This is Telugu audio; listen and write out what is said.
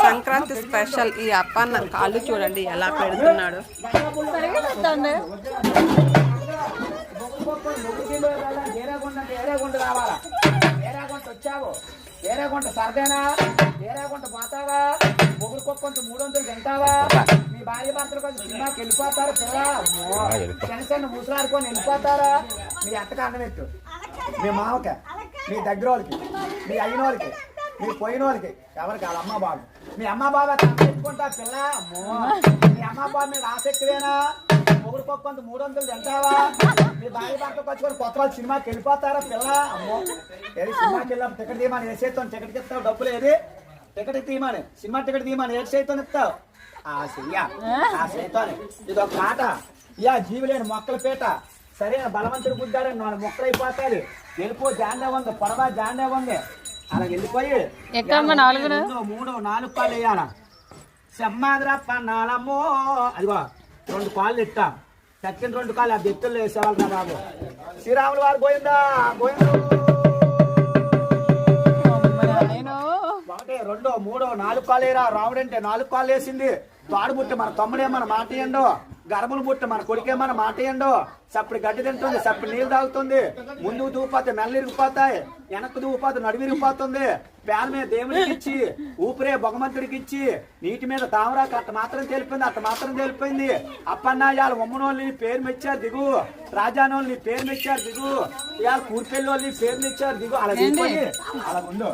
సంక్రాంతి స్పెషల్ ఈ అప్పన్న కాళ్ళు చూడండి ఎలా పెడుతున్నాడు. ఏరేగుంట సరదేనా, ఏరేగుంట పోతావా, ముగ్గురు కొంత 300 తింటావా, మీ భార్య భర్తలు కొంచెం సినిమాకి వెళ్ళిపోతారు పిల్ల, చిన్న ముసలాడుకొని వెళ్ళిపోతారా, మీ అత్తకి అన్నమెట్టు, మీ మామకి, మీ దగ్గర వాళ్ళకి, మీ అయిన వాళ్ళకి, మీ పోయిన వాళ్ళకి, ఎవరికి వాళ్ళ అమ్మ బాబు, మీ అమ్మ బాబు పెట్టుకుంటా పిల్ల, మీ అమ్మ బాబు మీద ఆసక్తివేనా, మొగుడు కొంత 300 తింటావా, మీ భార్య భర్తలు వచ్చుకొని కొత్త వాళ్ళు సినిమాకి వెళ్ళిపోతారా పిల్ల, అమ్మో ఏది సినిమాకి వెళ్ళినప్పుడు టికెట్ తీయమని ఏ చేస్తాను, టికెట్కి ఇస్తావు డబ్బులు, ఏది టికెట్ తీయమని, సినిమా టికెట్ తీయమని ఏ చేస్తాను ఇస్తావు, ఆ చేస్తాను. ఇది ఒక మాట, ఇయా జీవులేని మొక్కల పీట, సరైన బలవంతుడు గుద్దాడని 4 మొక్కలు అయిపోతాయి, వెళ్ళిపో జాండే ఉంది, పొడవా జాండే ఉంది, అలా వెళ్ళిపోయి 3 4 కాళ్ళు వేయాల, సెమ్మాదిరప్ప నాలమ్మో, అదిగో 2 కాళ్ళు ఇట్టా, చక్కిన 2 కాళ్ళు ఆ బెత్తుల్లో వేసేవాళ్ళు రా బాబు, శ్రీరాములు వారు పోయిందా పోయిండు, 1 2 3 4 కాళ్ళు వేరా, రాముడు అంటే 4 కాళ్ళు వేసింది, తాడు బుట్ట మన తమ్ముడేమన్న మాట ఏండో, గర్భలు బుట్ట మన కొడుకేమన్న మాట ఏండో, సప్పుడు గడ్డి తింటుంది, సప్పుడు నీళ్ళు తాగుతుంది, ముందుకు దూపోతే మెల్ల ఇరిగిపోతాయి, వెనక్కు దూపోతే నడుము ఇరిగిపోతుంది, పేద మీద దేవుడికి ఇచ్చి ఊపిరే భగవంతుడికి ఇచ్చి నీటి మీద తామరాకు అట్ట మాత్రం తెలిపోయింది, అప్పన్నాయాలు ఉమ్మనోళ్ళని పేరు మెచ్చారు దిగు, రాజానోళ్ళని పేరు మెచ్చారు దిగు, ఇవాళ కూర్పెల్లి వాళ్ళని పేరు మెచ్చారు దిగు, అలా దిగిపోయి అలా ఉండు.